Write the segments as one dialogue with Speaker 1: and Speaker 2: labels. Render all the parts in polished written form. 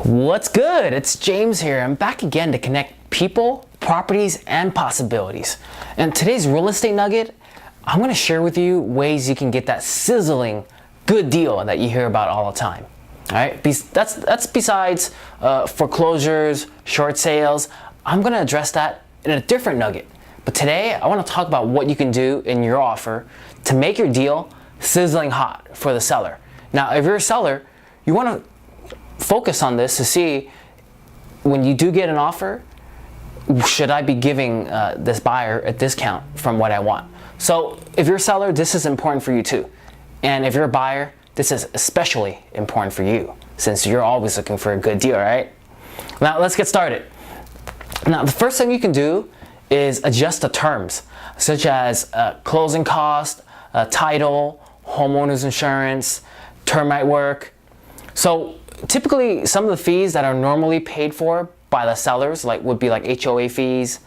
Speaker 1: What's good? It's James here. I'm back again to connect people, properties, and possibilities. And today's real estate nugget, I'm going to share with you ways you can get that sizzling good deal that you hear about all the time. All right, that's besides foreclosures, short sales. I'm going to address that in a different nugget. But today, I want to talk about what you can do in your offer to make your deal sizzling hot for the seller. Now, if you're a seller, you want to focus on this to see when you do get an offer, should I be giving this buyer a discount from what I want? So if you're a seller, this is important for you too. And if you're a buyer, this is especially important for you since you're always looking for a good deal, right? Now let's get started. Now the first thing you can do is adjust the terms, such as closing cost, title, homeowner's insurance, termite work. So typically, some of the fees that are normally paid for by the sellers would be like HOA fees,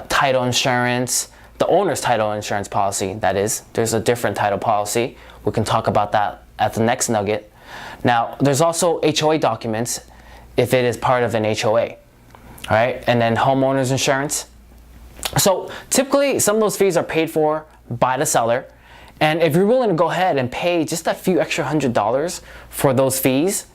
Speaker 1: title insurance, the owner's title insurance policy, that is. There's a different title policy. We can talk about that at the next nugget. Now, there's also HOA documents if it is part of an HOA, all right? And then homeowner's insurance. So typically, some of those fees are paid for by the seller. And if you're willing to go ahead and pay just a few extra $100 for those fees,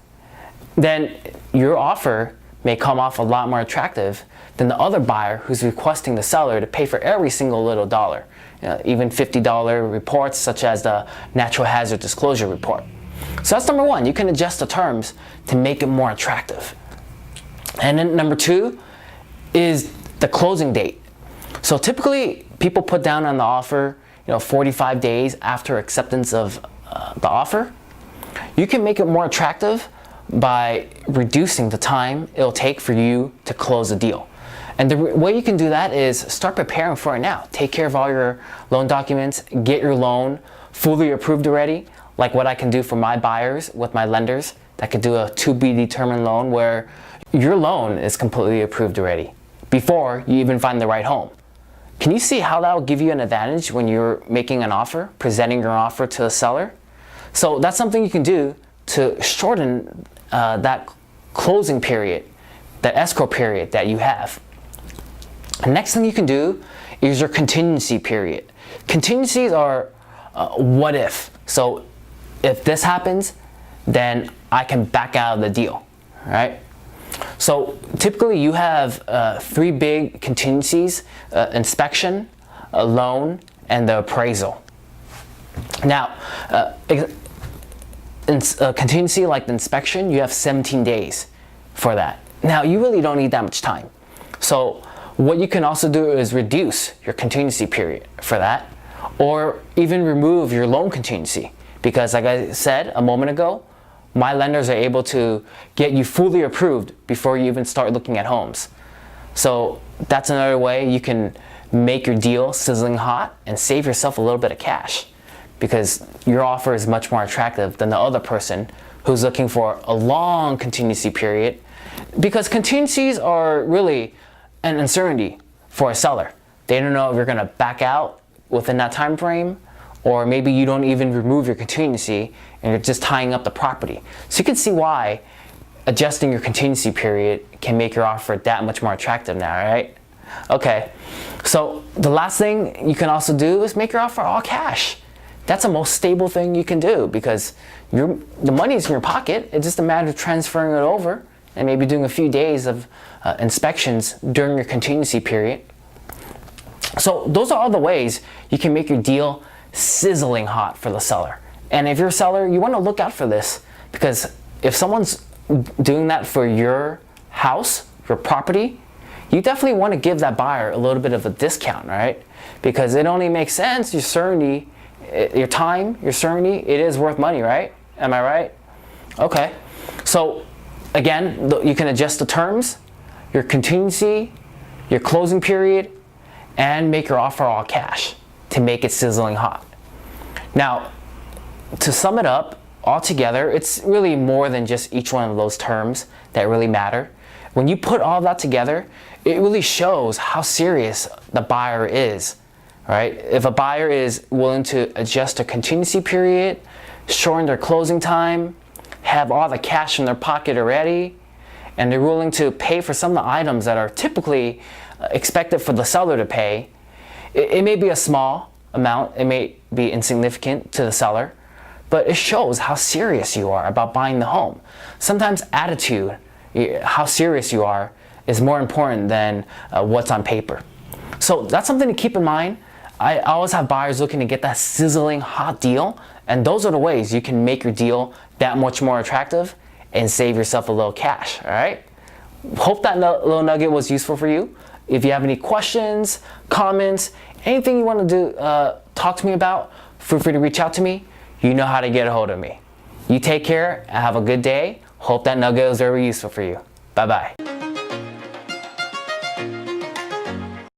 Speaker 1: then your offer may come off a lot more attractive than the other buyer who's requesting the seller to pay for every single little dollar. Even $50 reports such as the natural hazard disclosure report. So that's number one, you can adjust the terms to make it more attractive. And then number two is the closing date. So typically people put down on the offer 45 days after acceptance of the offer. You can make it more attractive by reducing the time it'll take for you to close a deal. And the way you can do that is start preparing for it now. Take care of all your loan documents, get your loan fully approved already, like what I can do for my buyers with my lenders that could do a to be determined loan where your loan is completely approved already before you even find the right home. Can you see how that will give you an advantage when you're making an offer, presenting your offer to the seller? So that's something you can do to shorten that closing period, that escrow period that you have. The next thing you can do is your contingency period. Contingencies are what if. So if this happens, then I can back out of the deal, right? So typically you have three big contingencies: inspection, a loan, and the appraisal. Now, a contingency like the inspection, you have 17 days for that. Now, you really don't need that much time. So what you can also do is reduce your contingency period for that, or even remove your loan contingency. Because like I said a moment ago, my lenders are able to get you fully approved before you even start looking at homes. So that's another way you can make your deal sizzling hot and save yourself a little bit of cash, because your offer is much more attractive than the other person who's looking for a long contingency period, because contingencies are really an uncertainty for a seller. They don't know if you're gonna back out within that time frame, or maybe you don't even remove your contingency and you're just tying up the property. So you can see why adjusting your contingency period can make your offer that much more attractive now, right? Okay, so the last thing you can also do is make your offer all cash. That's the most stable thing you can do, because the money is in your pocket. It's just a matter of transferring it over and maybe doing a few days of inspections during your contingency period. So those are all the ways you can make your deal sizzling hot for the seller. And if you're a seller, you want to look out for this, because if someone's doing that for your house, your property, you definitely want to give that buyer a little bit of a discount, right? Because it only makes sense, your certainty, your time, your certainty, it is worth money, right? Am I right? Okay. So again, you can adjust the terms, your contingency, your closing period, and make your offer all cash to make it sizzling hot. Now, to sum it up, altogether, it's really more than just each one of those terms that really matter. When you put all that together, it really shows how serious the buyer is, right? If a buyer is willing to adjust a contingency period, shorten their closing time, have all the cash in their pocket already, and they're willing to pay for some of the items that are typically expected for the seller to pay. It may be a small amount, it may be insignificant to the seller, but it shows how serious you are about buying the home. Sometimes attitude, how serious you are, is more important than what's on paper. So that's something to keep in mind. I always have buyers looking to get that sizzling hot deal, and those are the ways you can make your deal that much more attractive and save yourself a little cash, all right? Hope that little nugget was useful for you. If you have any questions, comments, anything you want to do, talk to me about, feel free to reach out to me. You know how to get a hold of me. You take care and have a good day. Hope that nugget was very useful for you. Bye-bye.